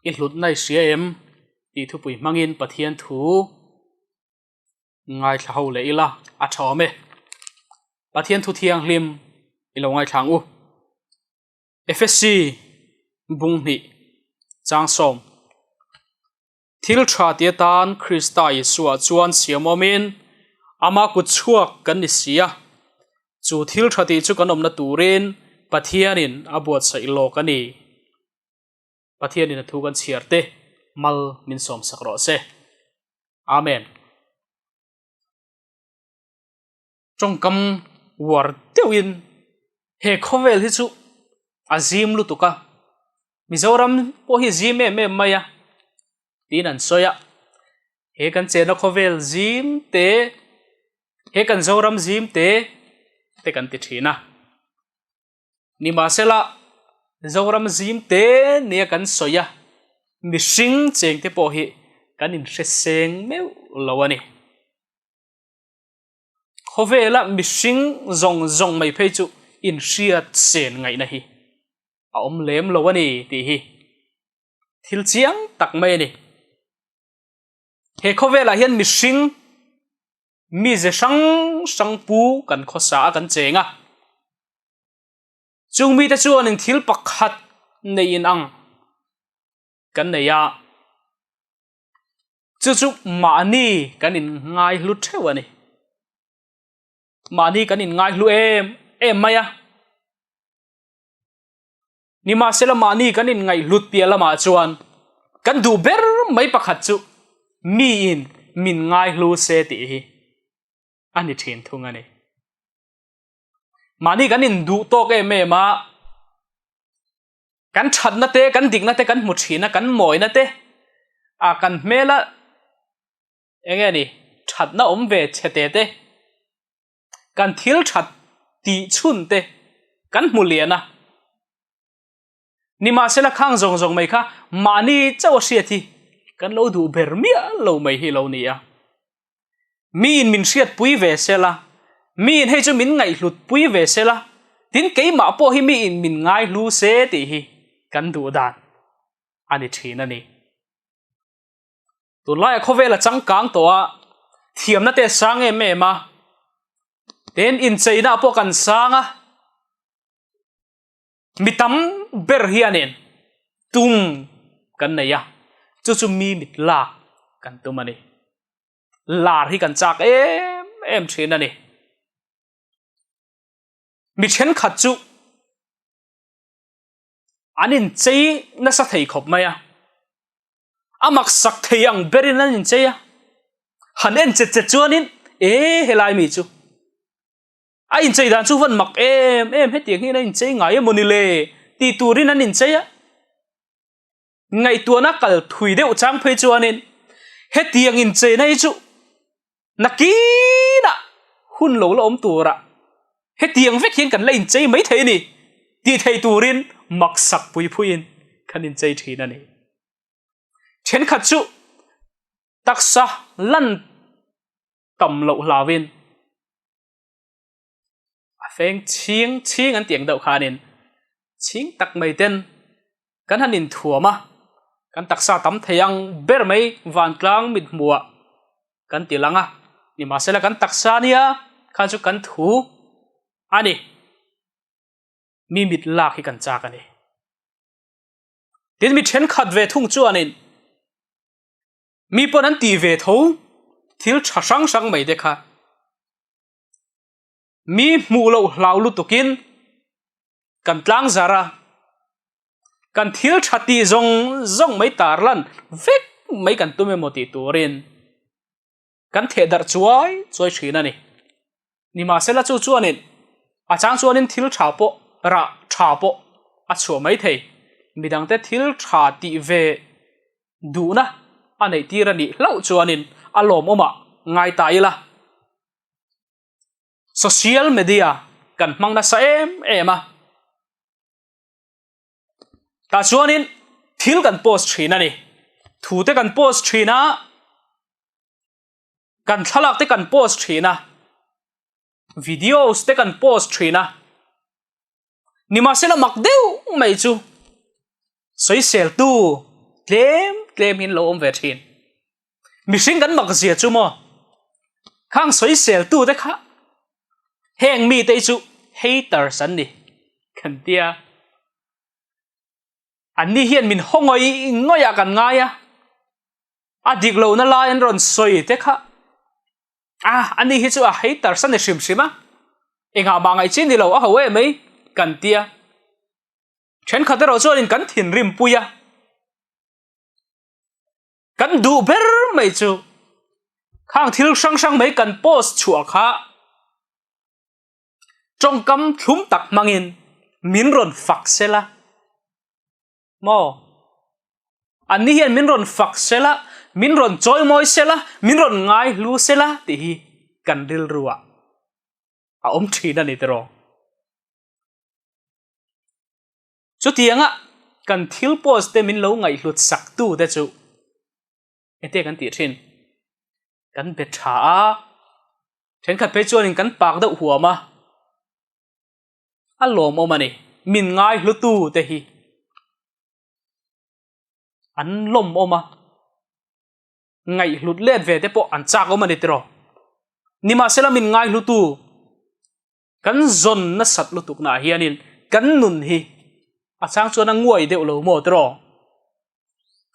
i hlut nai sia em ti thu pui mangin pathian thu ngai thla ho le ila a thome pathian thu thiang hlim ilo ngai thang u FSC bung ni chang som thil tha tia tan Krista Yesua chuan siamomin ama ku chuak kan ni sia chu thil tha ti chu kan omna turin pathianin abuat sa ilo kani pathianin thu kan chiarte mal min som sakro se amen trong kam war teuin he khovel hi chu azim lu tuka Mizoram po hi zim me maya tin an soya he kan chena khovel zim te he kan zoram zim te kan ti thina ni ma sela zoram zim te ne kan soya mi sing cheng te po hi kan in seng me lawani khovela mi sing zong mai phei chu in riat sen ngai na hi om lem lawani ti hi thil chiang tak mai ni he khovela hian mi sing mi ze sang pu kan khosa kan chenga chung mi ta chuan in thil pakhat nei in ang kan neya chu mani kan in ngai hlu thewani mani kan in ngai hlu em maya ni ma sela mani kan in ngai hlut pia lama chuan kan du ber mai pakhat chu mi in min ngai hlu se ti hi ani thin thunga ni mani kan in du to ke me ma kan that na te kan dik na te kan mu thina kan moi na te a kan mela enge ni that na om ve chete te kan thil that ti chun te kan mu liana ni ma sela khang zong mai kha mani chaw sia thi kan lo du ber mia lo mai hi lo ni a mi in min siat pui ve sela mi in he chu min ngai hlut pui ve sela tin ke ma po hi mi in min ngai hlu se ti hi kan du dan ani thina ni tu lai khovela changkang to a thiam na te sang e me ma ten in cheina po kan sanga mitam ber hianen tum kan neya chu mi mit la kan tumani lar hi kan chak em thina ni mi chen khat chu anin chei na sa thei khop maya amak sak thei ang berin anin cheya hanen che chuanin helai mi chu a in chei dan chu van mak em he tiang hi na in chei ngai monile ti turin anin cheya ngai tuana kal thui deuh chang phei chuanin he tiang in chei nai chu nakina hun lo om tura he tiang vek hian kan lein chei mai thei ni ti thei turin mak sak pui phuin khanin chei thina ni chen khat chu taksa lan tam lo lawin a feng ching an tiang deuh khanin ching tak mai ten kan hanin thuama kan taksa tam theiang ber mai van tlang mit muwa kan tilanga ni ma sela kan taksa nia khan chu kan thu ani mi mit lak hi kan chak ani tin mi then khat ve thung chu anin mi pon an ti ve tho thil tha sang mai dekha mi mu lo hlau lu tukin kan tlang zara kan thil thati zong mai tarlan vek mai kan tume moti turin kan the dar chuai thina ni ma sela chu chuanin a chang chuanin thil tha po ra tha po a chu mai thei midang te thil tha ti ve du na anei tirani lau chuanin alom oma ngai ta ila social media kan mangna sa ema ta chuanin thil kan post thina ni thu te kan post thina kan thalak te kan post thina videos te kan post thina ni ma sela mak deu mai chu soi sel tu tlem hin lo om ve thin mi sing kan mak zia chu mo khang soi sel tu te kha heng mi te chu hater san ni kan tia ani hian min hongoi ngoya kan ngaya adik lo na la en ron soi te kha ani hi chu a hater san ni sim sima enga ma ngai chin ni lo a hawe mai kan tia chen khate ro chuan in kan thin rim puya kan du ber mai chu khang thil sang sang mai kan post chua kha trong kam thum tak mangin min ron fak sela mo ani hian min ron fak sela min ron choi moi sela min ron ngai lu sela ti hi kan dil ruwa a om thina ni tero chu tianga kan thil post te min lo ngai hlut sak tu te chu ete kan ti thin kan be tha then khat pe chuan kan pak do huama alom omani min ngai hlu tu te hi an lom oma ngai hlut let ve te po an chak omani tero nima sela min ngai hlu tu kan zon na sat lu tuk na hianin kan nun hi achang chuan ang nguai deuh lo mo tero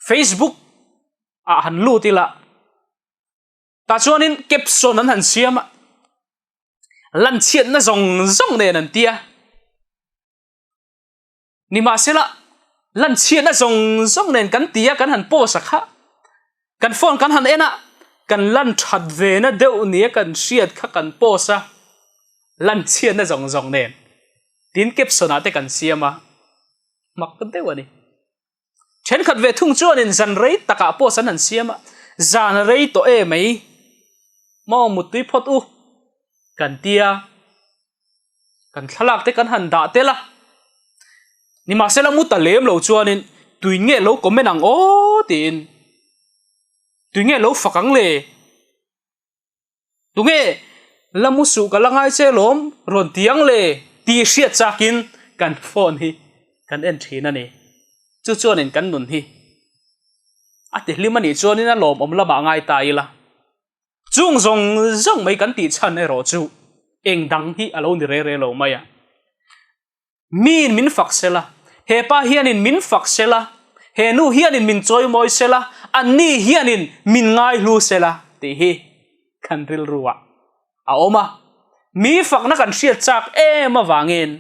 Facebook han lu tila ta chuanin caption an han siama lan chiat na zong zong ne nan tia nima sela lan chiat na zong zong nen kan tia kan han po sakha kan phone kan han ena kan lan that ve na deuh nia kan siat kha kan po sa lan chiat na zong zong nen tin caption ate kan siama mak kan deuh ani chen khat ve thung chuan in zan rei taka po san han siama zan rei to e mai mo mutui phot u kan tia kan thalak te kan han da te la ni ma sela mu ta lem lo chuanin tui nge lo comment ang o tin tui nge lo fakang le tu nge lamu su ka langai che lom ron tiang le ti hriat chakin kan phone hi kan en thina ni chu chuanin kan nun hi ate limani chuanin a lom om lama ngai ta ila chung zong zong mai kan ti chan e ro chu eng dang hi alo ni re lo maya min fak sela he pa hianin min fak sela he nu hianin min choi moi sela ani hianin min ngai lu sela ti hi kan ril ruwa a oma mi fak na kan hriat chak em awangin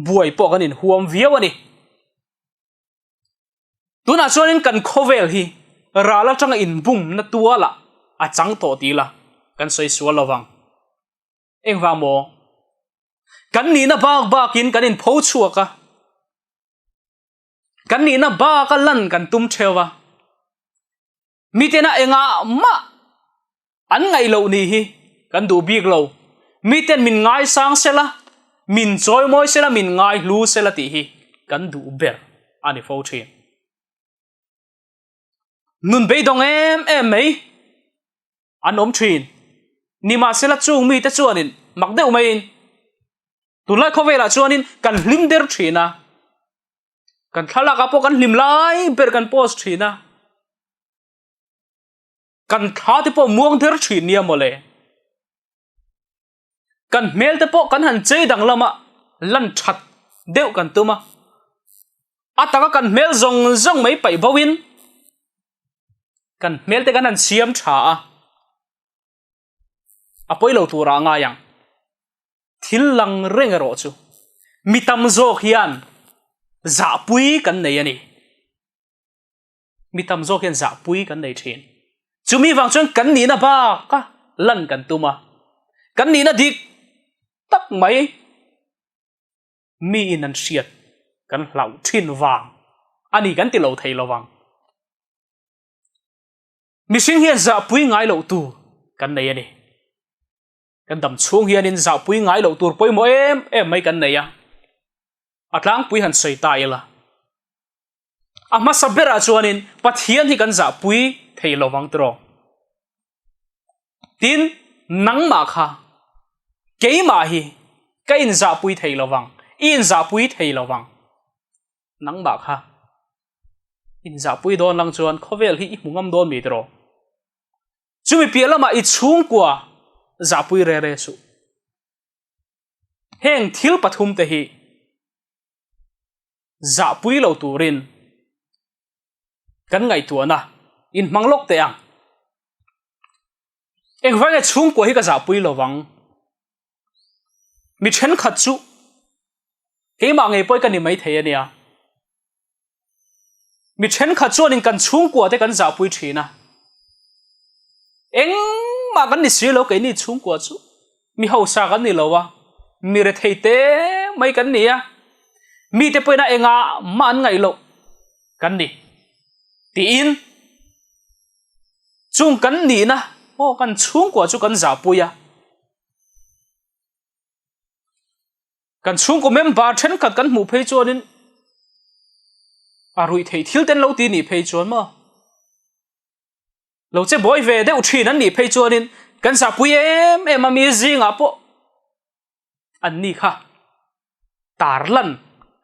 buai po kanin huam viau ani tuna chuanin kan khovel hi rala tanga in bum na tuala a chang to tila kan soi sual lawang engwa mo kan ni na bakin kan in pho chuaka kan ni na ba ka lan kan tum thewa mi te na enga ma an ngai lo ni hi kan du big lo mi ten min ngai sang sela min choi moi sela min ngai lu sela ti hi kan du ber ani pho thin nun be dong em mai an om thin ni ma sela chung mi te chuanin mak deuh mai in tulai khovela chuanin kan hlim der thina kan thalaka po kan hlim lai ber kan post thina kan tha te po muang der thin nia mole kan mel te po kan han chei dang lama lan that deuh kan tuma ataka kan mel zong zong mai pai bawin kan mel te kan han siam tha a poilo tura nga yang thil lang reng ro chu mitam zo hian za pui kan nei ani mitam zo hian za pui kan nei thin chumi wang chuan kan ni na ba ka lan kan tuma kan ni na dik tak mai mi in an hriat kan hlau thin wang ani kan ti lo thei lawang mi sing hian za pui ngai lo tu kan nei ani kan dam chung hianin za pui ngai lo tur poi mo em mai kan nei a atlang pui han sei ta ila ama sabera chuanin pathian hi kan za pui thei lawang tro tin nang ma kha ke ma hi ka in za pui thei lawang in za pui thei lawang nang ba kha in za pui don lang chuan khovel hi mungam don mi tro chumi pialama I chung kwa za pui re re su heng thil pathum te hi za pui lo turin kan ngai tu na in manglok te ang eng vange chung kwa hi ka za pui lo wang mi chen khat chu ke ma nge poi kan ni mai thei ania mi chen khat chuan in kan chung kwa te kan za pui thina eng ma kan ni si lo ke ni chung kwa chu mi ho sa kan ni lo wa mi re thei te mai kan ni a mi te poina enga man ngai lo kan ni ti in chung kan ni na o kan chung kwa chu kan za pui a kan chung ko mem ba then khat kan mu phei chuan in a rui thei thil ten lo ti ni phei chuan ma lo che boy ve de u thin an ni phei chuan in kan za pui em mi zinga po an ni kha tar lan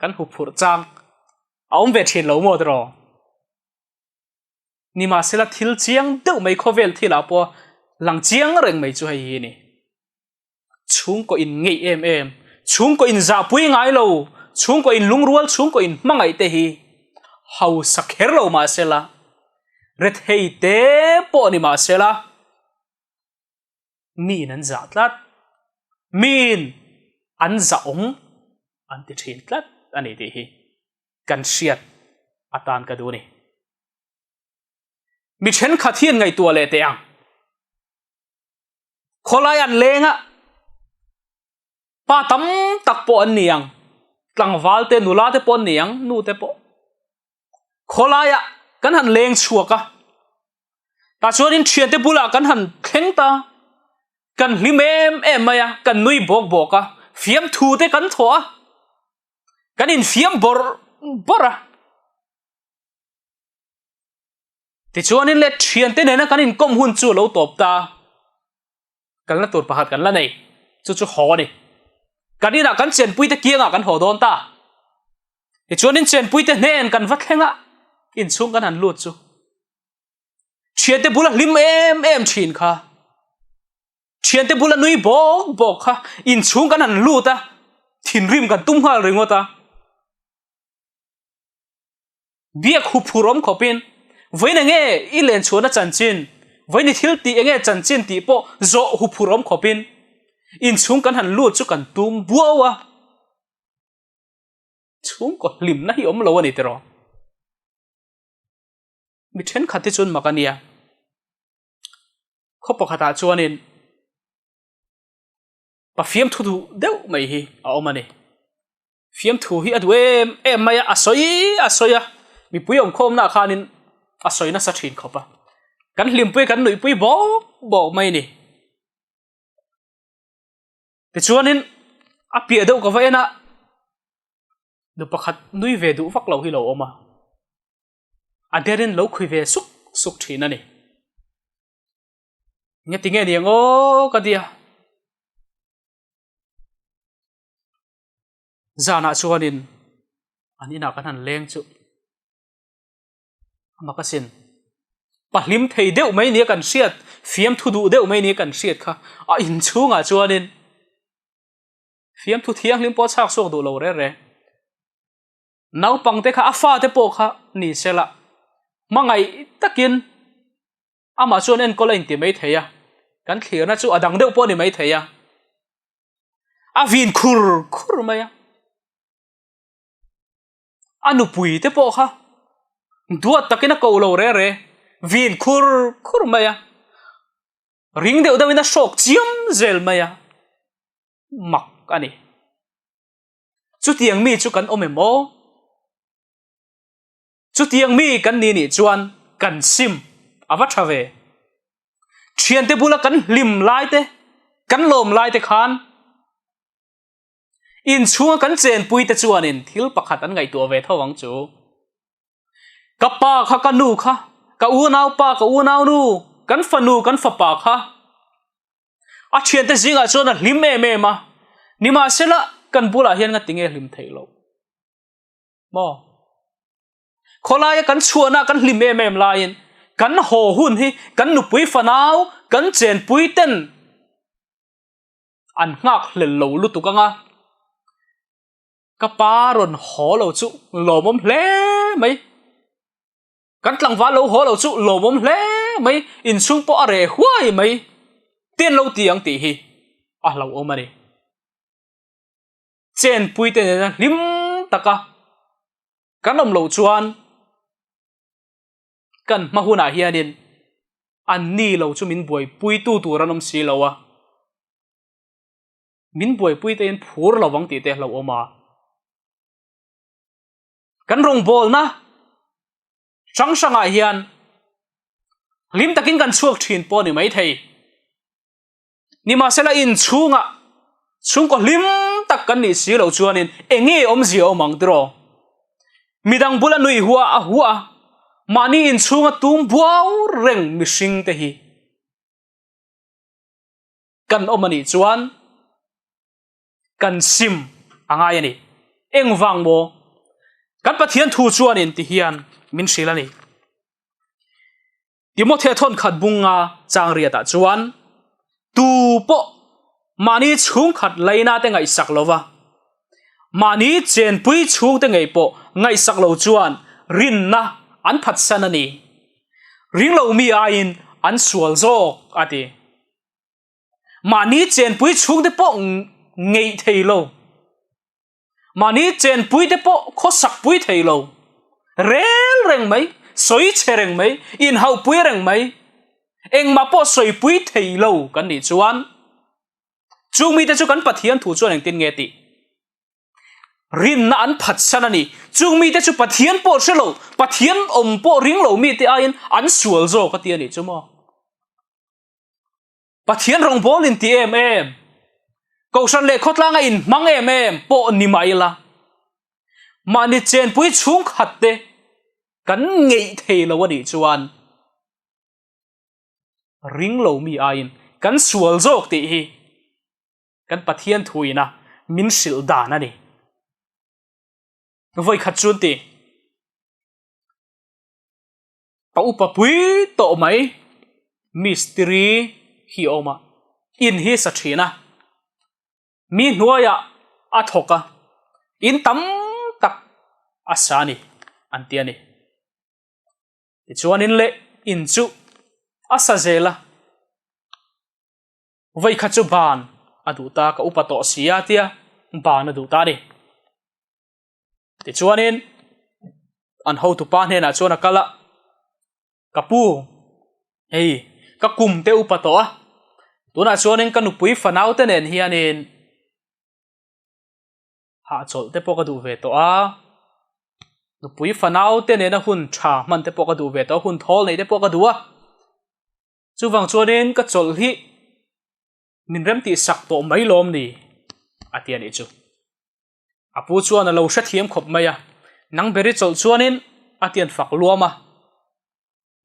kan hu phur chang aum ve thin lo mo dro ni ma sela thil chiang deuh mai khovel thila po lang chiang reng mai chu hai ni chung ko in ngei em chung ko in za pui ngai lo chung ko in lungrual chung ko in mangai te hi hau sakher lo ma sela ret hei te po ni ma sela mi nan za tlat min an za ong an ti thin tlat ani ti hi kan siat atan ka du ni mi chen khathian ngai tua le te ang kholai an lenga pa tam tak po an niang tlangwal te nula te po niang nu te po kholaya kan han leng chuaka ta chuan in thian te bula kan han thleng ta kan hlimem maya kan nui bok boka fiam thu te kan thoa kan in fiam bora ti chuan in le thian te nena kan in kom hun chu lo top ta kan la tur pahat kan la nei chu ho ni kan ina kan chen pui te kianga kan ho don ta ti chuan in chen pui te nen kan va thlenga in chung kan han lut chu thian te bula hlim em thin kha thian te bula nui bok kha in chung kan han luta thin rim kan tum hal ringota biak hu phurom khopin voina nge ilen chona chanchin voini thil ti enge chanchin ti po zo hu phurom khopin in chung kan han lut chu kan tum buawa chung ko lim na hi om lo ani tero mi then khati chun makania khopo khata chuanin pa fiam thu deuh mai hi a omani fiam thu hi adu em maya asoya mi puyom khom na khanin asoi na sa thin khopa kan hlim pui kan nui pui bo mai ni te chuanin a pia deuh ka vaina du pakhat nui ve du vak lo hi lo oma aderin lo khui ve suk thin ani nge tinge ni ngo ka dia zana chuanin anina kan han leng chu makasin pahlim thei deuh mai ni kan siat fiam thu du deuh mai ni kan siat kha a in chunga chuanin fiam thu thiang lim po chak sok du lo re nau pang te kha afa te po kha ni sela mangai takin ama chuan en kolain ti mai theya kan thlir na chu adang deuh po ni mai theya a vin khur maya anu pui te po kha duat takina ko lo re vin khur maya ring deuh deuh ina shok chiam zel maya mak ani chu tiang mi chu kan omemo chu tiang mi kan ni chuan kan sim awa thave thian te bula kan lim lai te kan lom lai te khan in chunga kan chen pui te chuanin thil pakhat an ngai tu ve thawang chu ka pa kha ka nu kha ka u nau pa ka u nau nu kan fa nu kan fa pa kha a thian te zinga chuan a hlim me ma ni ma sela kan bula hian nga tinge hlim theilo mo kholai kan chuana kan hlim em lain kan ho hun hi kan nu pui fanau kan chen pui ten an ngak hlel lo lu tu kanga ka paron ho lo chu lo mom hle mai kan tlang wa lo ho lo chu lo mom hle mai in chung po are huai mai ten lo tiang ti hi a lo o mani chen pui ten na lim taka kan om lo chuan kan mahuna hianin an ni lo chu min boi pui tu ranom si lo wa min boi pui ten phur lo wang ti te lo oma kan rong bol na chang sanga hian lim takin kan chuak thin po ni mai thei ni ma sela in chunga chung ko lim tak kan ni si lo chuanin enge om zio mang tro midang bula nui huwa a huwa mani in chunga tum buaw reng mishing te hi kan omani chuan kan sim anga yani engwang mo kan pathian thu chuanin ti hian min shilani timothy thon khat bunga changria ta chuan tu po mani chung khat leina te ngai sak lova mani chen pui chung te ngai po ngai sak lo chuan rin na an phat sanani ring lo mi a in an sual zok ati mani chen pui chung te po ngei thei lo mani chen pui te po kho sak pui thei lo rel reng mai soi chereng mai in hau pui reng mai eng ma po soi pui thei lo kan ni chuan chung mi te chu kan pathian thu chuan eng tin nge ti rin na an phat sanani chung mi te chu pathian po shelo pathian om po ring lo mi te ain an sual zo ka ti ani chumo pathian rong bol in ti em ko san le khotlanga in mang em po ni mai la mani chen pui chung khat te kan ngei thei lo ani chuan ring lo mi ain kan sual zok ti hi kan pathian thuina min sil dan ani voi khat chun ti pa upa pui to mai mystery hi oma in hi sa thina mi hnuaya a thoka in tam tak asani antiani ti chuan in le in chu asa zela voi khat chu ban adu ta ka upa to sia tia ban adu ta ni ti chuan in an ho tu pa hne na chuan kala kapu hei ka kum te upa to a tuna chuan in kanu pui fanau te nen hianin ha chol te poka du ve to a nu pui fanau te nen a hun tha man te poka du ve to hun thol nei te poka du a chu wang chuan in ka chol hi min rem ti sak to mai lom ni atian i chu apu chuan a lo sha thiam khop mai a nang beri chol chuan in atian fak luama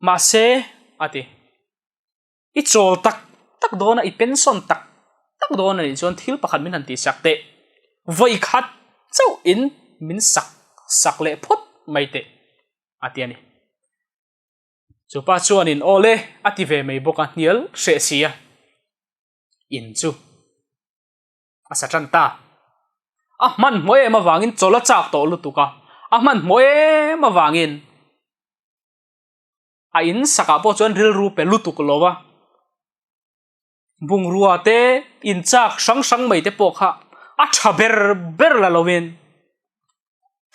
ma se ati i chol tak tak dona i pension tak tak dona ni chuan thil pakhat min han ti sak te voi khat chau in min sak le phot mai te atiani chu pa chuan in ole ati ve mai boka hnial hre sia in chu asa tran ta a man moe ma wangin chola chak to lu tuka a man moe ma wangin a in saka po chuan ril ru pe lu tuk lowa bung ruwa te in chak sang mai te po kha a tha ber la lovin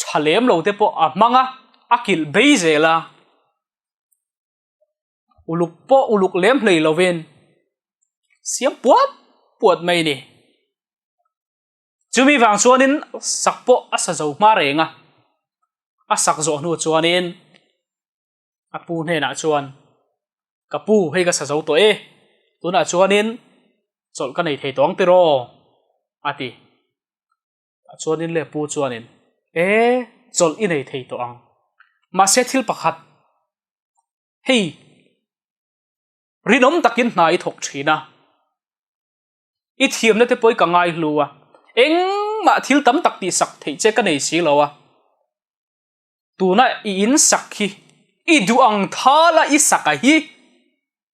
thalem lo te po a manga akil beizela uluk lem hlei lovin siam puat mai ni chumi wang chuanin sakpo asa zo ma renga a sak zo nu chuanin apu hne na chuan kapu hei ka sa zo to e tuna chuanin chol ka nei thei tong te ro ati chuanin le pu chuanin chol i nei thei to ang ma se thil pakhat hei rinom takin hnai thok thina i thiam na te poi ka ngai hluwa eng ma thil tam tak ti sak thei che ka nei si lowa tuna in sakhi I duang thala I sakahi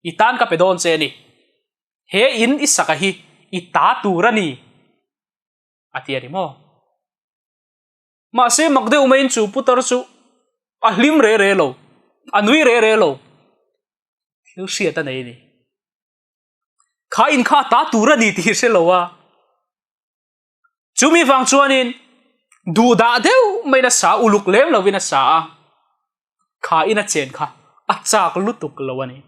I tan ka pedon che ni he in I sakahi I ta turani atiani mo ma se magde umain chu putar chu ahlim re re lo anui re re lo thil sia ta nei ni kha in kha ta turani ti se lo wa chumi wang chuanin du da deu mai na sa uluk lem lo wina sa kha ina chen kha achak lutuk lo ani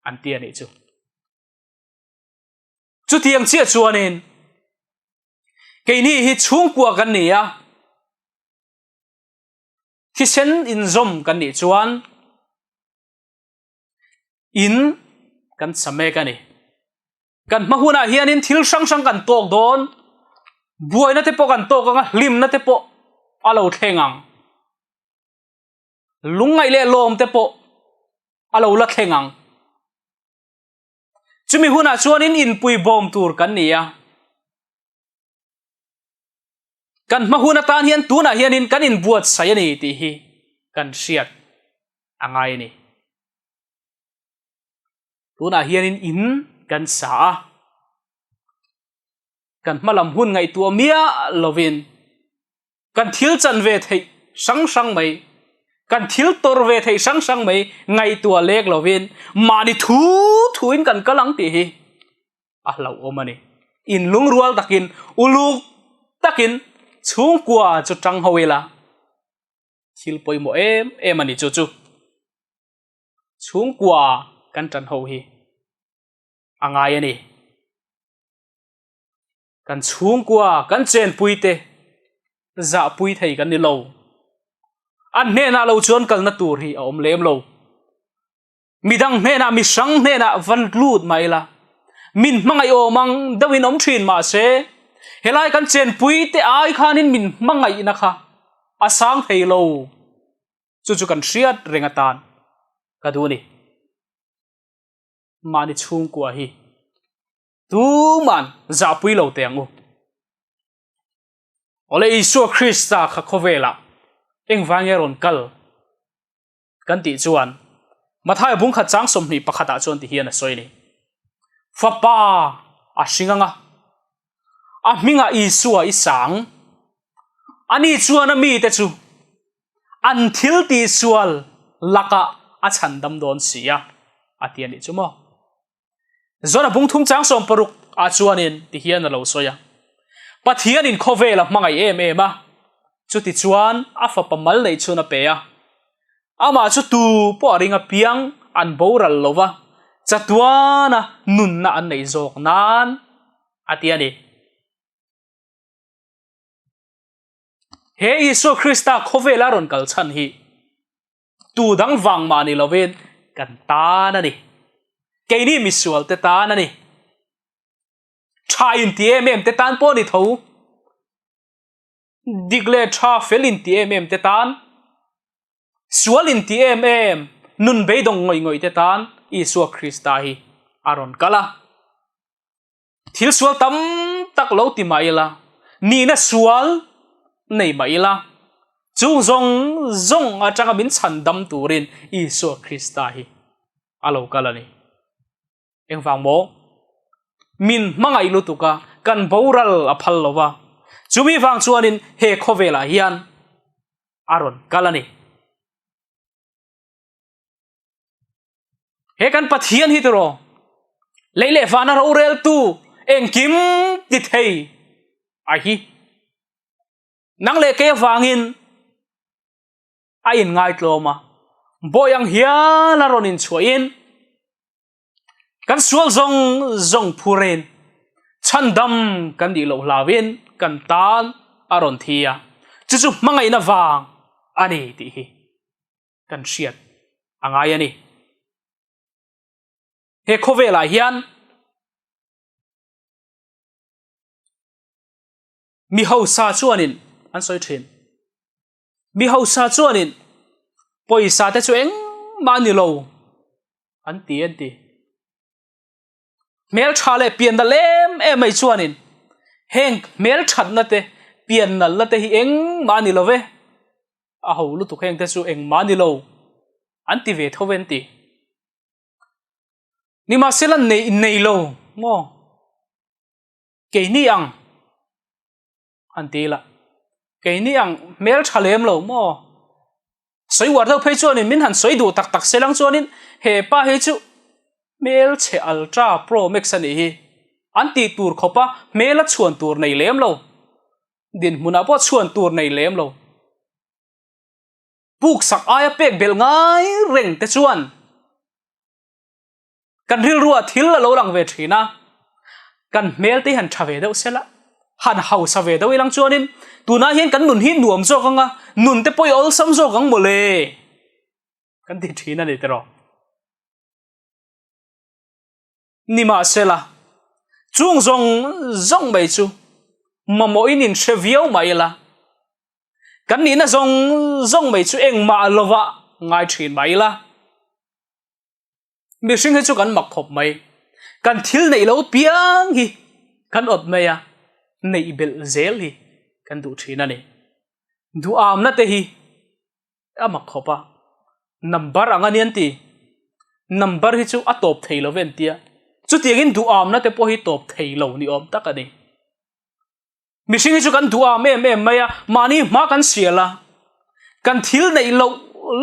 an tia ni chu tiang chia chuanin ke ni hi chung kwa kan ni ya khi sen in zom kan ni chuan in kan same kan ni kan mahuna hianin thil sang sang kan tok don buai na te po kan tok anga lim na te po alo thengang lungai le lom te po alo la thengang chumi huna chuanin in pui bom tur kan ni ya kan mahuna tan hian tuna hianin kan in buat sayani ti hi kan siat angai ni tuna hianin in kan sa kan malam hun ngai tua mia lovin kan thil chan ve thei sang sang mai kan thil tor ve thei sang sang mai ngai tua lek lovin mani thu thuin kan kalang ti hi a lo omani in lungrual takin uluk takin chung kwa chu tang hoela thil poi mo em ani chu chu chung kwa kan tan ho hi angai ani kan chung kwa kan chen puite za pui thei kan ni lo an ne na lo chuan kal na tur hi om lem lo midang ne na mi sang ne na van lut mai la min mangai o mang dawin om thin ma se helai kan chen puite ai khanin min mangai na kha asang thei lo chu chu kan riat rengatan ka du ni mani chung kwa hi tu man za pui lo te angu ole isu Krista kha khovela eng wangeron kal kan ti chuan mathai bung kha chang som ni pakhata chon ti hian a soi ni fapa a singanga a minga isu a isang ani chuan a mi te chu an thil ti sual laka a chandam don sia atiani chumo zona bung thum chang som paruk a chuanin ti hian a lo soya pathian in khovela mangai em a chuti chuan a fa pamal nei chuna pe a ama chu tu po ringa piang an boral lova chatuana nun na an nei jok nan atiani he isu Krista khovela ron kal chan hi tu dang wang mani loven kan ta na ni ke ni misual te ta na ni thain ti em te tan po ni tho digle tha felin ti em te tan sualin ti em nun beidong ngoi te tan isu Krista hi aron kala thil sual tam tak lo ti maila ni na sual nei maila chung zong atanga min chandam turin isu Krista hi alo kala ni eng wang mo min mangai lutuka kan boral aphal lova chumi wang chuanin he khovela hian aron kalani he kan pathian hi tro leile fana ro rel tu engkim ti thei a hi nang le ke wangin a in ngai tloma boyang hian aronin chuain kan sual zong phuren chandam kan di lo lawin kan tan aron thia chu mangai na wang ani ti hi kan siat angai ani he khovela hian mi hausa chuanin an soi thin mi hausa chuanin poisa te chu eng mani lo an ti mel thale pian da lem mai chuanin heng mel that na te pian nal la te hi eng mani love a ho lu tu kheng te chu eng mani lo anti ve thoven ti ni ma selan nei lo mo ke ni ang anti la ke ni ang mel thalem lo mo soi war tho phei chuan in min han soi du tak tak selang chuan in he pa he chu mel che ultra pro max ani hi anti tur khopa mela chuan tur nei lem lo din muna po chuan tur nei lem lo puk sak aya pek bel ngai reng te chuan kan ril ruwa thil la lo lang ve thina kan mel te han thave deuh sela han hau sa ve deuh ilang chuan in tuna hian kan nun hi nuam zo kanga nun te poi ol sam zo kang mole kan ti thina ni tero ni ma sela chung zong mai chu mamo in cheviau mai la kan ni na zong mai chu eng ma lova ngai thin mai la mi sing he chu kan mak khop mai kan thil nei lo piang hi kan ot mai a nei bel zel hi kan du thina ni du am na te hi amak khopa number anganian ti number hi chu atop theilo ven tia chu tiangin du am na te po hi top theilo ni om takani mi sing hi chu kan du am em mai a mani ma kan siala kan thil nei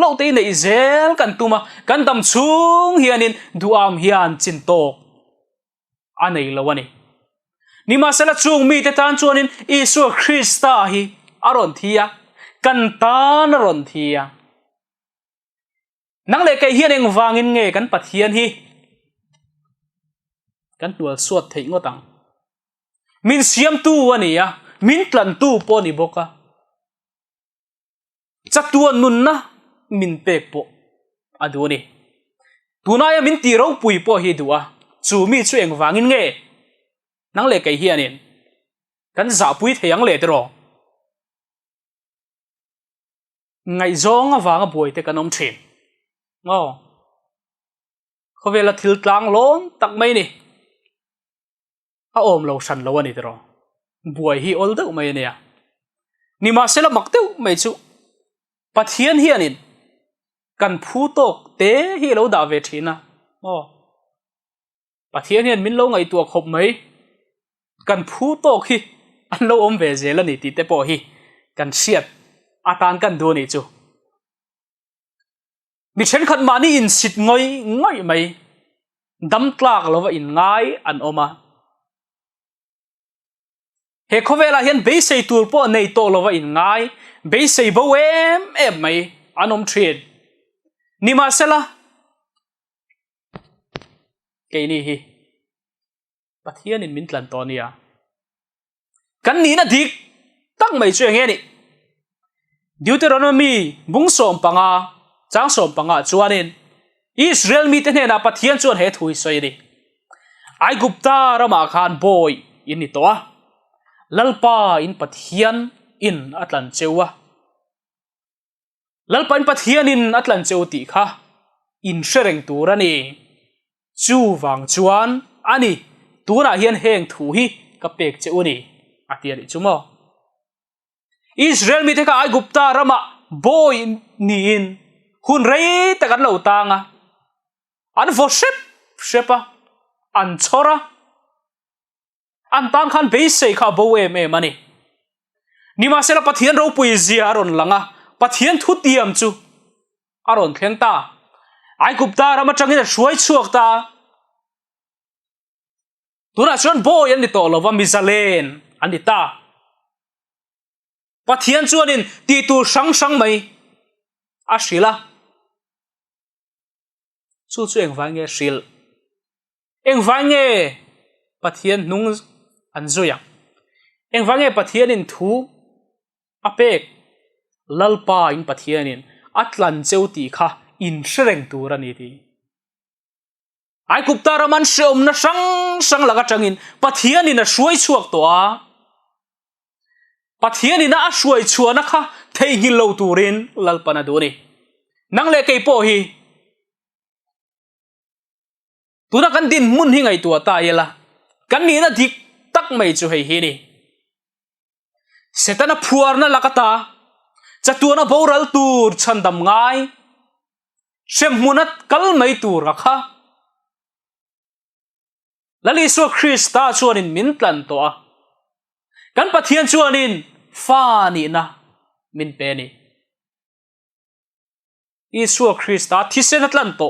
lo te nei zel kan tuma kan dam chung hianin du am hian chin tok anei lo ani ni ma sala chung mi te tan chuanin isu Krista hi aron thia kan tan ron thia nang le kai hian eng wangin nge kan pathian hi kan tual suat thei ngotang min siam tu ania min tlan tu po ni boka chatuan nun na min pek po aduni tunaya min ti ro pui po hi duwa chu mi chu eng wangin nge nang le kai hianin kan za pui theyang le tero ngai zong awanga boi te kanom thin ngo khowela thil tlang lon tak mai ni a om lo san lo ani tero buai hi ol deuh mai ania ni ma sela mak teu mai chu pathian hianin kan phu tok te hi lo da ve thina pathian hian min lo ngai tua khop mai kan phu tok hi an lo om ve zel ani ti te po hi kan siat atan kan do ni chu mi chen khat mani in sit ngoi mai dam tlak lova in ngai an oma he khovela hian be sei tur po nei to lova in ngai be sei bo em mai anom thrin ni ma sela ke ni hi pathian in min tlan to nia kan ni na dik tak mai chu nge ni Deuteronomy bung som panga chang som panga chuanin Israel mi te na pathian chuan he thui soi ni ai gupta rama khan boy in ni to lalpa in pathian in atlan chewa lalpa in pathian in atlan cheu ti kha in shereng turani chu wang chuan ani tura hian heng thu hi ka pek cheuni atiari chumo Israel mi te ka ai gupta rama boy ni in hun rei ta kan lo tanga an worship shepa an chora an tang khan be sei kha bo em ani ni ma sela pathian ro pui zia ron langa pathian thu tiam chu aron thleng ta ai gupta rama changin suai chuak ta tuna chon boy an ni to lova mizalen an ni ta pathian chuanin ti tu sang mai ashila chu eng wange shil eng wange pathian nung an zoya eng wange pathian in thu apek lalpa in pathian in atlan cheuti kha in shreng turani ti ai kupta raman shom na sang laga changin pathian in a shuai chuak to a pathian in a shuai chuana kha thei hi lo turin lalpana duni nang le kei po hi tuna kan din mun hi ngai tua ta yela kan ni na dik tak mai chu hei hi ni setana phuar na lakata chatuana boral tur chandam ngai shemmunat kalmai tur rakha lali so Krista chuanin min tlan to a kan pathian chuanin fa ni na min pe ni Isu Krista thisen atlan to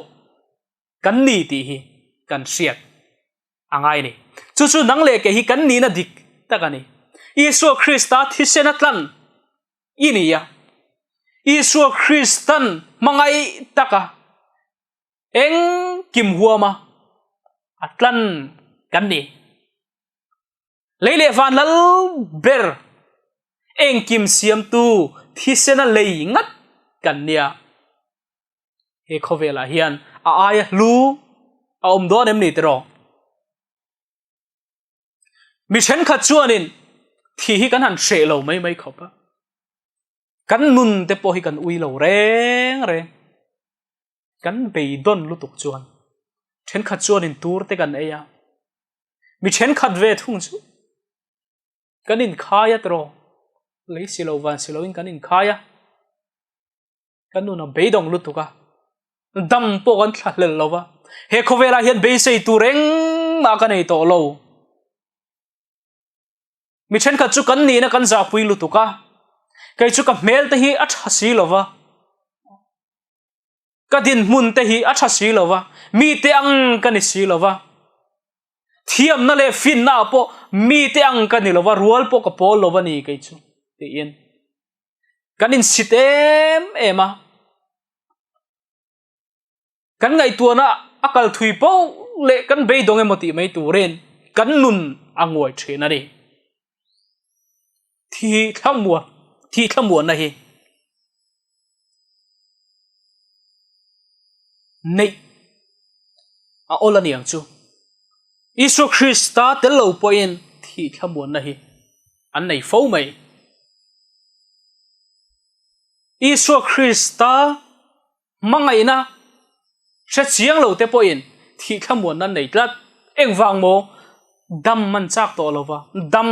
kan ni ti hi kan siat angai ni chu nang le ke hi kan ni na dik takani Isu Krista thisen atlan inia Isu Kristan mangai taka eng kim huama atlan kan ni leile van lal ber eng kim siam tu thisen a lei ngat kan nia he khovela hian a aya lu a don em ni tero mi chen khat chuanin thi hi kan han she lo mai khopa kan nun te po hi kan ui lo reng kan bei don lu tuk chuan chen khat chuanin tur te kan eya mi chen khat ve thung chu kan in khaya tro lei silo van silo in kan in khaya kan nun a bei dong lu tuka dam po kan thlal lova he khovela hian be sei tu reng ma ka nei to lo mi chen khat chu kan ni na kan za pui lu tuka kai chu ka mel te hi a tha si lova ka din mun te hi a tha si lova mi te ang kan ni si lova thiam na le fin na po mi te ang kan ni lova rual po ka pol lova ni kai chu te in kan in sitem ema kan ngai tuana akal thui po le kan be dong emoti mai tu ren kan nun angoi thena ni thi thamua na hi nei a olani ang chu Isu Krista tel lo poin thi thamua na hi an nei fo mai Isu Krista mangai na se chiang lo te poin thi thamua na nei tlat eng wang mo dam man chak to lova dam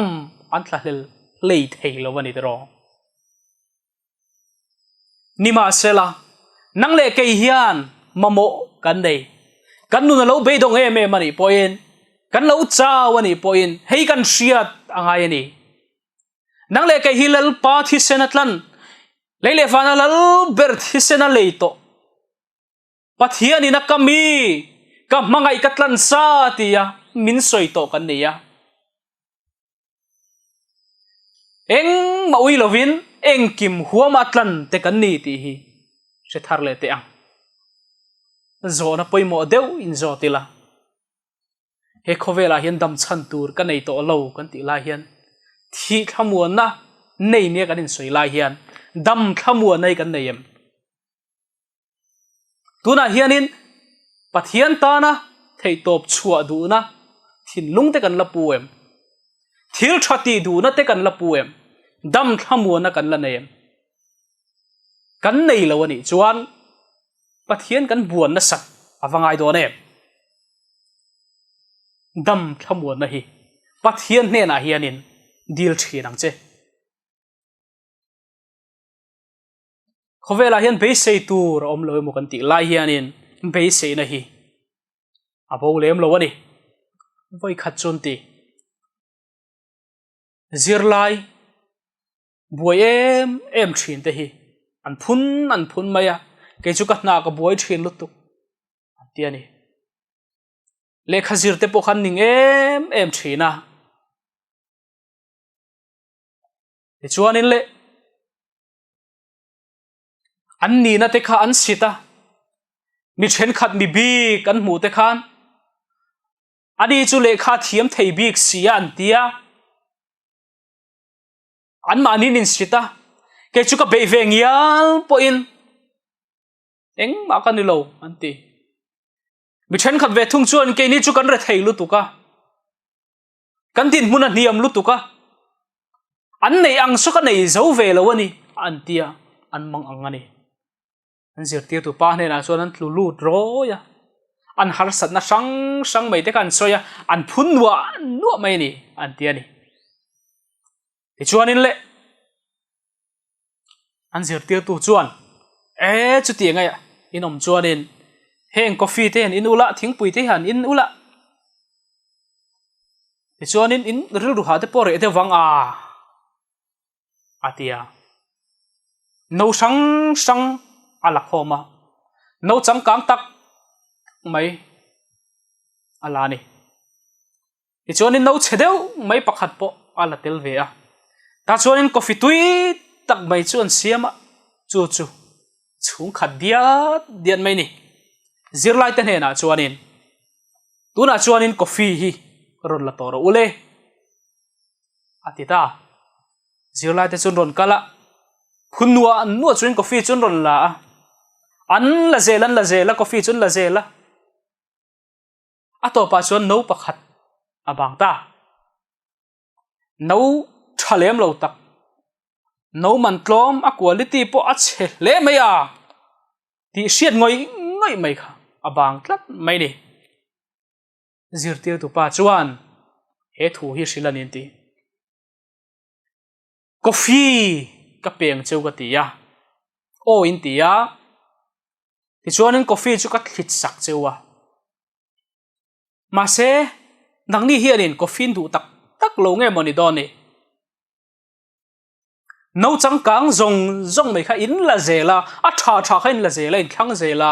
an thlahel lei thei lova ni tero nima sela nang le ke hian mamo kan nei kan nu na lo be dong em mani poin kan lo chaw ani poin hei kan hriat angai ani nang le ke hilal pa thi senatlan leile fana lal ber thi sena leito pathian ina kami ka mangai katlan sa tia min soi to kan nia eng maui lovin eng kim huam atlan te kan ni ti hi se thar le te ang zona poimo deu in zotila he khovela hian dam chan tur kan nei to lo kan ti la hian thi thamuan na nei ne kan in soi la hian dam thamuan nei kan nei em tuna hianin pathian ta na thei top chua du na thin lung te kan la pu em thil thati du na te kan la pu em dam thamuan na kan la nei em kan nei lo ani chuan pathian kan buan na sat awangai do ne dam thamuan na hi pathian ne na hianin dil thinang che khovela hian be sei tur om lo mo kan ti lai hianin be sei na hi abo lem lo ani voi khat chon ti zirlai buai em thin te hi an phun maya ke chu ka na ka buai thin lu tu atiani le khazir te po khan ning em thina te chuanin le an ni na te kha an sita mi then khat mi bi kan mu te khan ani chu le kha thiam thei bik sia an tia an mani nin sita ke chu ka be vengial po in eng ma kan ni lo an ti mi then khat ve thung chuan ke ni chu kan re thei lu tu ka kan din mun a niam lu tu ka an nei ang so ka nei zo ve lo ani an tia an mang ang ani an zir tia tu pa ne na chuan an tlu lut ro ya an har sat na sang mai te kan soya an phun nuwa mai ni an tia ni ti chuan in le an zir tir tu chuan chu ti ngai in om chuan in heng coffee te in ula thingpui te han in ula ti chuan in ril ru ha te por e te wang atia no sang sang ala khoma no chang kang tak mai ala ni ti chuan in no chedeu mai pakhat po ala tel ve a ta chuan in coffee tui tak mai chuan siama chu chung khat dian mai ni zirlai te hna chuan in tuna chuan in coffee hi ron la tor ule atita zirlai te chun ron kala phunwa nu chuin coffee chun ron la an la zela coffee chun la zela atopa chuan no pakhat abang ta no thalem lo tak no man tlom a quality po a che le mai ti siat ngoi mai kha abang tlat mai ni zirtir tu pa chuan he thu hi silanin ti coffee ka peng cheu ka ti ya o in ti ya ti chuan in coffee chu ka thlit sak chewa ma se nang ni hianin coffee du tak lo nge moni don ni no chang kang zong mai kha in la zela a tha kha in la zela in thlang zela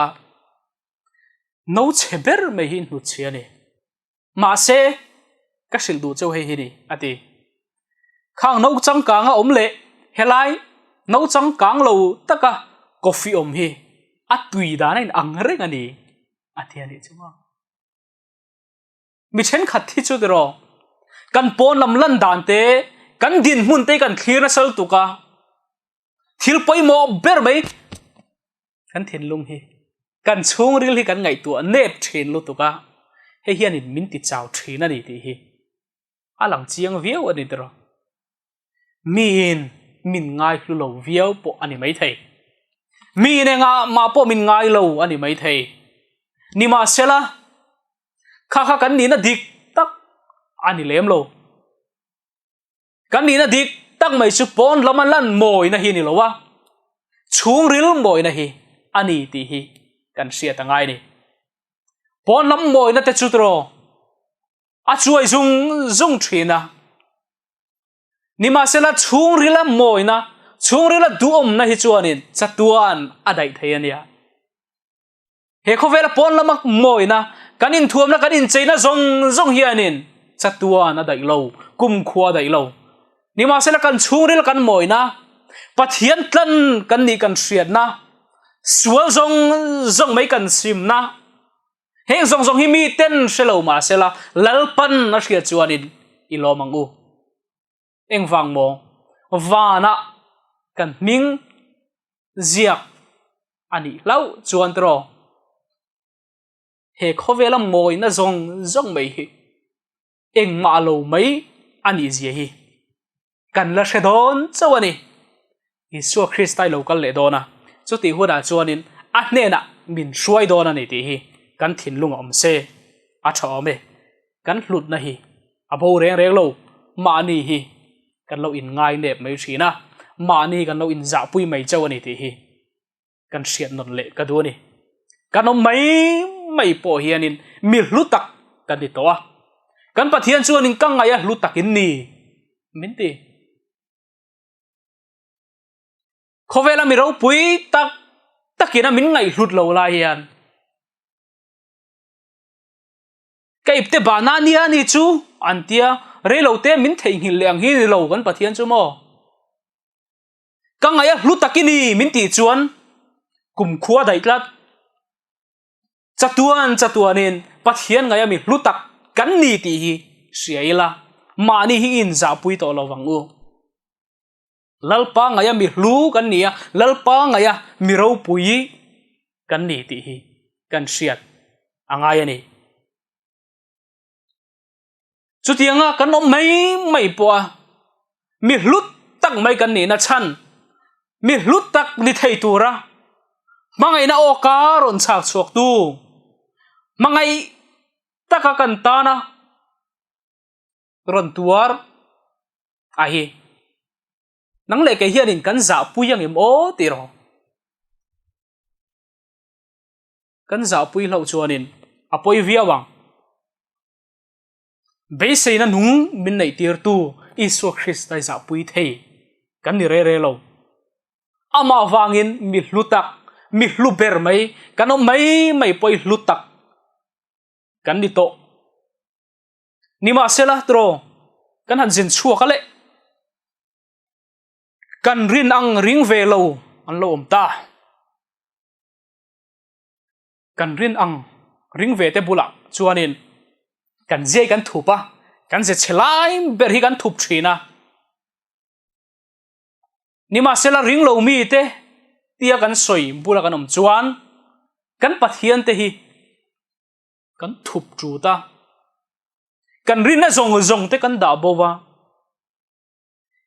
no cheber mai hin hu chiani ma se ka sil du cheu hi ni ati khang no chang kang a om le helai no chang kang lo taka coffee om hi a tui da na in ang reng ani athiani chuma mi chen khat thi chu dero kan pon lam lan dan te kan din mun te kan thlir na sal tu ka thil poi mo ber mai kan thin lung hi kan chung ril hi kan ngai tu nep thin lu tu ka he hian in min ti chau thin ani ti hi alang chiang viau ani dero min ngai lu lo viau po ani mai thei mi ne nga ma po min ngai lo ani mai thei ni ma sela kha kan ni na dik tak ani lem lo kan ni na dik tak mai chu pon laman lan moi na hi ni lo wa chung ril moi na hi ani ti hi kan sia tangai ni pon lam moi na te chu tro a chuai zung thina ni ma sela chung rila moi na chung rila du om na hi chuanin chatuan adai thei ania he khovela pon lamak moi na kanin thuam na kanin cheina zong hianin chatuan adai lo kum khua dai lo ni ma sela kan chung ril kan moi na pathian tlan kan ni kan hriat na sual zong mai kan sim na heng zong hi mi ten selo ma sela lalpan na hria chuanin ilomang u eng wang mo vana kan ming ziak ani lau chuan tro he khovela moi na zong mai hi eng ma lo mai ani zia hi kan la shedon chawani isu christai local le dona chu ti huda chuanin a hne na min hruai dona ni ti hi kan thin lung om se a thome kan hlut na hi a bo reng lo ma ni hi kan lo in ngai nep mai thina ma ni kan lo in za pui mai chawani ti hi kan hriat non le ka du ni kan om mai po hianin mi hlutak kan ti to a kan pathian chuanin kang aya hlutakin ni min ti khovela mi ro pui takina min ngai hlut lo la hian kai te bana nia ni chu antia re lo te min thei hil leang hi lo kan pathian chu mo kang aya hlutakini min ti chuan kum khua dai tlat chatuanin pathian ngaya mi hlutak kan ni ti hi siaila mani hi in za pui to lo wangu lalpa ngaya mi hlu kan nia lalpa ngaya mi ro pui kan ni ti hi kan siat angai ani chutianga kan om mai po mi hlut tak mai kan ni na chan mi hlut tak ni thei tura mangai na oka ron chak chuak tu mangai taka kan ta na ron tuar ahi nang le ke hian in kan za pui ang em o ti ro kan za pui lo chuanin apoi viawang be sei na nung min nei tir tu isu Christai za pui thei kan ni re lo ama wangin mi hlutak mi hluber mai kan mai poi hlutak kan ni to ni ma sela tro kan han jin chua ka le kan rin ang ring ve lo an lo om ta kan rin ang ring ve te bula chuanin kan je kan thupa kan je chelai ber hi kan thup thina ni ma sela ring lo mi te tia kan soi bula kan om chuan kan pathian te hi kan thup chu ta kan rin na zong te kan da bowa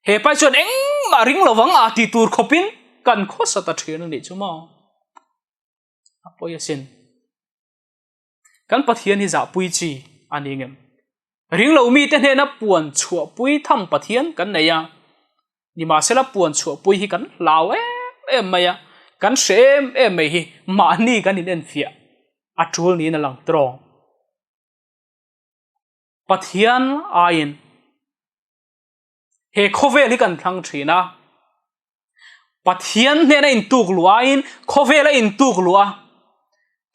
he pai chuan eng ma ring lo wang a ti tur khopin kan kho sata thina ni chuma apoya sin kan pathian hi za pui chi ani ngem ring lo mi te na puan chua pui tham pathian kan neya ni ma sela puan chua pui hi kan law em maya kan sem em mai hi ma ni kan in en fia atul ni na lang tro pathian ain he khovel hi kan thang thina pathian ne na in tuk luain khovel in tuk lua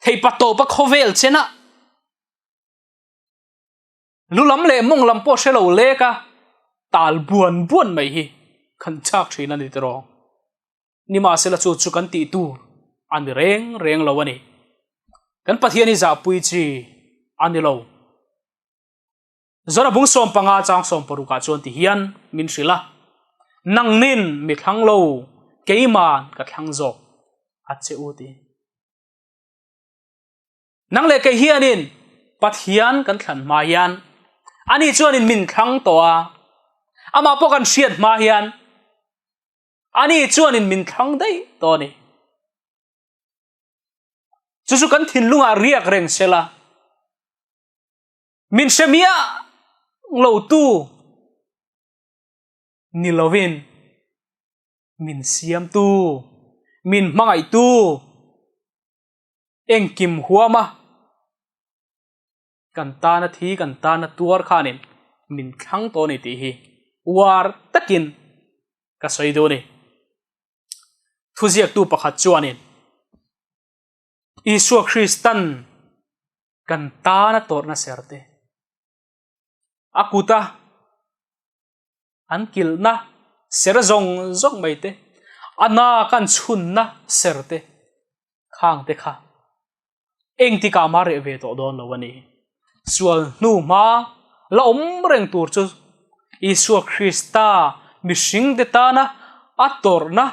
thei pato pa khovel chena lulam le mong lam po shelo le ka tal buan mai hi khan chak thina ni tro ni ma sela chu kan ti tu an reng lo ani kan pathian hi za pui chi ani lo zora bung som panga chang som paru ka chon ti hian min sila nang nin mi thang lo keiman ka thang zo ache u ti nang le ke hianin pathian kan thlan ma hian ani chuan in min thang to a ama po kan hriat ma hian ani chuan in min thang dei to ni chu kan thin lunga riak reng sela min semia lo tu ni lovin min siam tu min mangai tu eng kim huama kan ta na thi kan ta na tuar khanin min thang to ni ti hi war takin ka soi do ni thuziak tu pakhat chuanin isu Christan kan ta na tor na serte akuta an kil na ser zong mai te ana kan chun na serte khang te kha eng ti ka ma re ve to don lo wani sual nu ma la om reng tur chu isu Christa mi sing de ta na ator na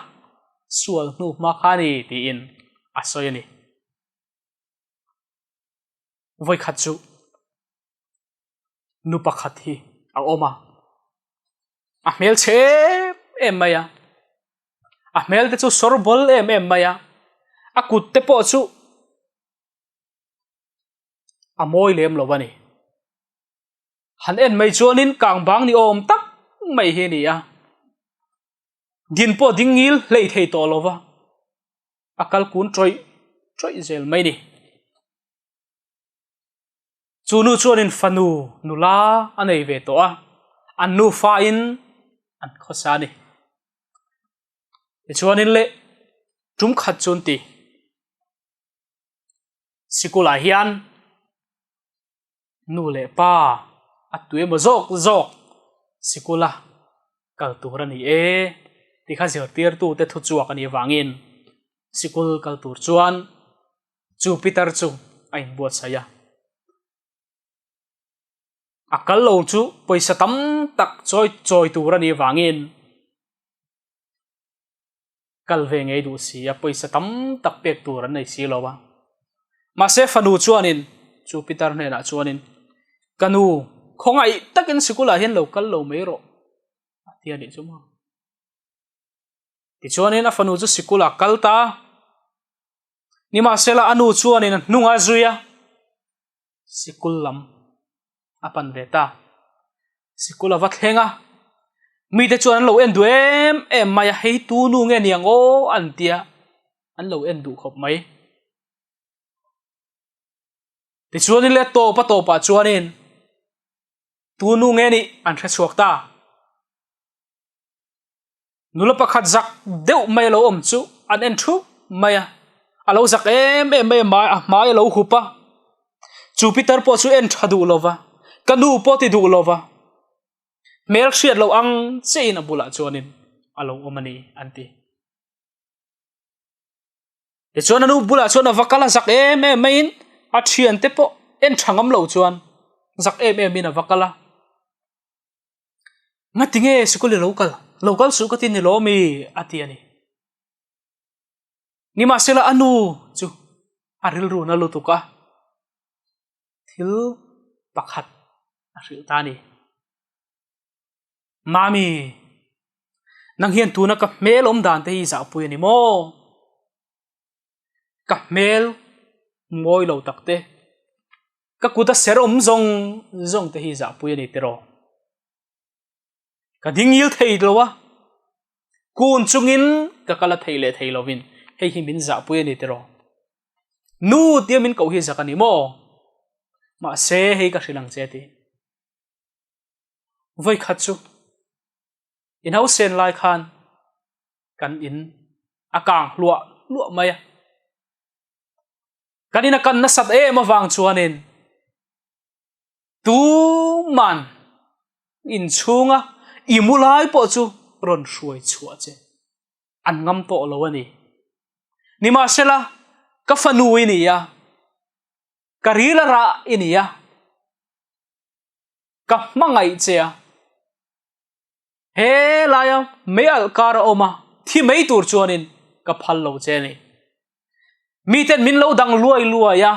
sual nu ma khani ti in asoyani voi khat chu nu pakhat hi a oma a mel che em maya a mel te chu sorbol em maya a kut te po chu a moi lem lo wani han en mai chuanin kang bang ni om tak mai he ni a din po dingil lei thei to lova akal kun troi zel mai ni chunu chuanin fanu nula anei ve to a an nu fa in an khosa ni chuanin le tum khat chun ti sikula hian nu le pa atue mo zok sikula kal tur ani e ti kha zer tir tu te thu chuak ani wangin sikul kal tur chuan Jupiter chu ain buat saya akal lo chu poisa tam tak choi tur ani wangin kal ve ngei du si a poisa tam tak pek tur an nei si lowa ma se fanu chuanin Jupiter ne na chuanin kanu khongai takin sikula hian local lo meiro atia ni chuma ti chuanin a fanu chu sikula kalta ni ma sela anu chuanin nunga zuya sikul lam apan veta sikula va thlenga mi te chuan lo en du em maya hei tu nu nge niang o an tia an lo en du khop mai ti chuan le to pa chuan in tu nu nge ni an thre chuak ta nula pakhat zak deuh mai lo om chu an en thu maya alo zak mai lo khupa Jupiter po chu en thadu lova kanu po ti du lova mer hriat lo ang chein a bula chuanin alo omani anti te chuan anu bula chuan avakala zak main a thian te po en thangam lo chuan zak in avakala ngatinge sikuli local su katin ni lomi atiani ni masela anu chu aril ru na lutuka thil pakhat aril tani mami nang hian tu na ka mel om dan te hi za pui ni mo ka mel ngoi lo takte ka kuta serom zong te hi za pui ni tero ka dingil thei lowa kun chungin ka kala theile theilovin hei hi min za pui ni tero nu tiamin ko hi zakani mo ma se hei ka hrilang che ti voi khachu in house sen lai khan kan in akang lua maya kanina kan na sat ma wang chuanin tu man in chunga imulai po chu ron hruai chua che an ngam to lo ani ni ma sela ka fanu ini ya karila ra ini ya ka mangai che ya he laya me al kar oma thi mei tur chuanin ka phal lo che ni mi ten min lo dang luai ya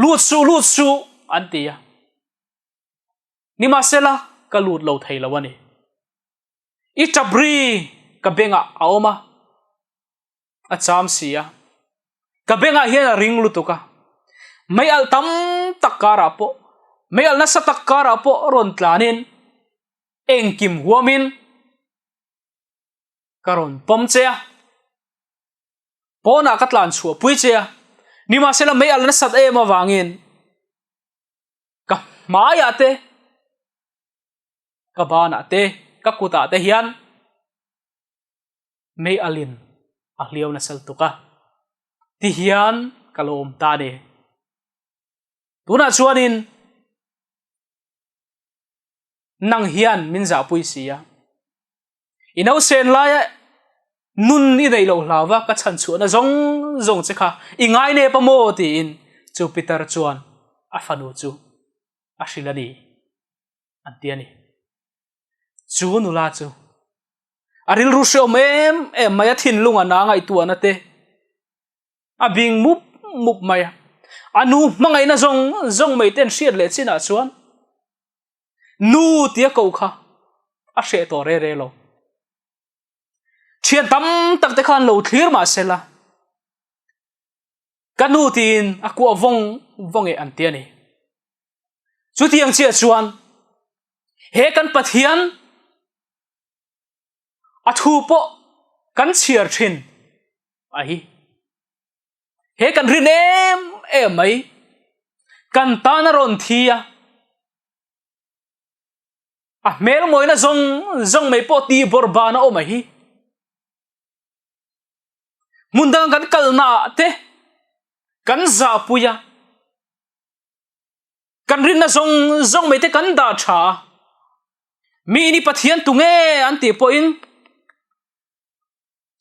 lut su anti ya ni ma sela ka lut lo thei lo ani I tabri ka benga aoma a cham sia ka benga hian ring lutuka mai al tam takara po mai al na sa takara po ron tlanin engkim huamin karon pom chea pona katlan chua pui chea ni ma sela mai al na sat ma wangin ka maya te ka bana te ka kuta te hian mei alin a hliau na sal tuka ti hian kalom ta ne tuna chuanin nang hian min za pui sia inau sen laya nun ni dei lo hlawa ka chan chu na zong che kha ingai ne pa mo ti in Jupiter chuan a fanu chu a hrilani antiani chu nula chu aril ru shom em maya thin lunga na ngai tu anate abing mup maya anu mangai na zong mei ten hriat le china chuan nu tia ko kha a hre to re lo thian tam tak te khan lo thlir ma sela kanu tin akwa vong e antiani chu tiang chia chuan he kan pathian a thu po kan chiar thin ai he kan rin em mai kan ta na ron thia a mel moina zong mai po ti borbana o mai mundang kan kalna te kan za puya kan rin na zong mai te kan da tha mi ni pathian tu nge anti po in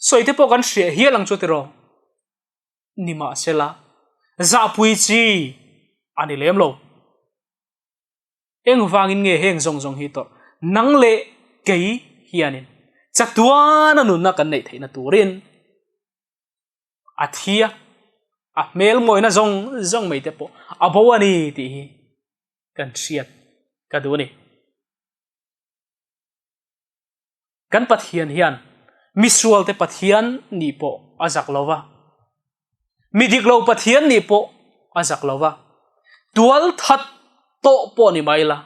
soite po kan hria hi lang chu tero nima sela za pui chi ani lem lo eng wangin nge heng zong hi to nang le kei hianin chatuana nu na kan nei theina turin athia a mel moina zong mei te po abawani ti hi kan hriat ka du ni kan pathian hian misual te pathian ni po azak lova midik lo pathian ni po azak lova tual that to po ni maila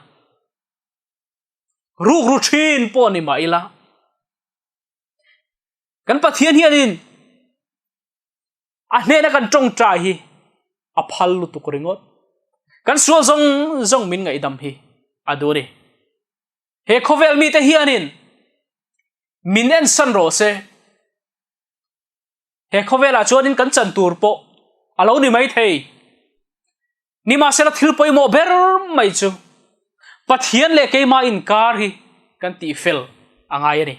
ru thin po ni maila kan pathian hianin a hne na kan tong tra hi a phal lu tu ringot kan sual zong min ngai dam hi adori he khovel mi te hianin min en san ro se he khovela chuanin kan chan tur po alo ni mai thei ni ma se la thil poi mo ber mai chu pathian le ke ma in kar hi kan ti fel angai ani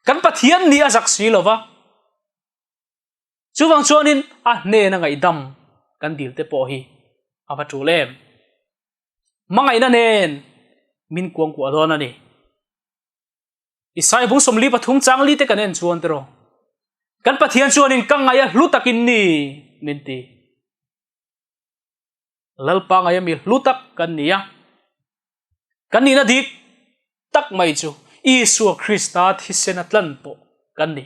kan pathian ni azak si lova chuwang chuanin a hne na ngai dam kan dil te po hi ava tu lem mangai na nen min kuang ku adon ani isai bu somli pathum changli te kanen chuan tero kan pathian chuanin kangaya hlutakin ni minti lalpa ngaya mi hlutak kan nia kan ni na dik tak mai chu Isu Krista thisena tlan po kan ni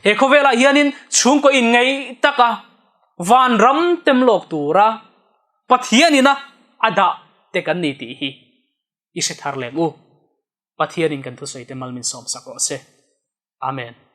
he khovela hianin chung ko in ngai taka van ram tem lok tura pathianina ada te kan ni ti hi ise thar leng u pathianin kan thu sei te malmin som sakro se amen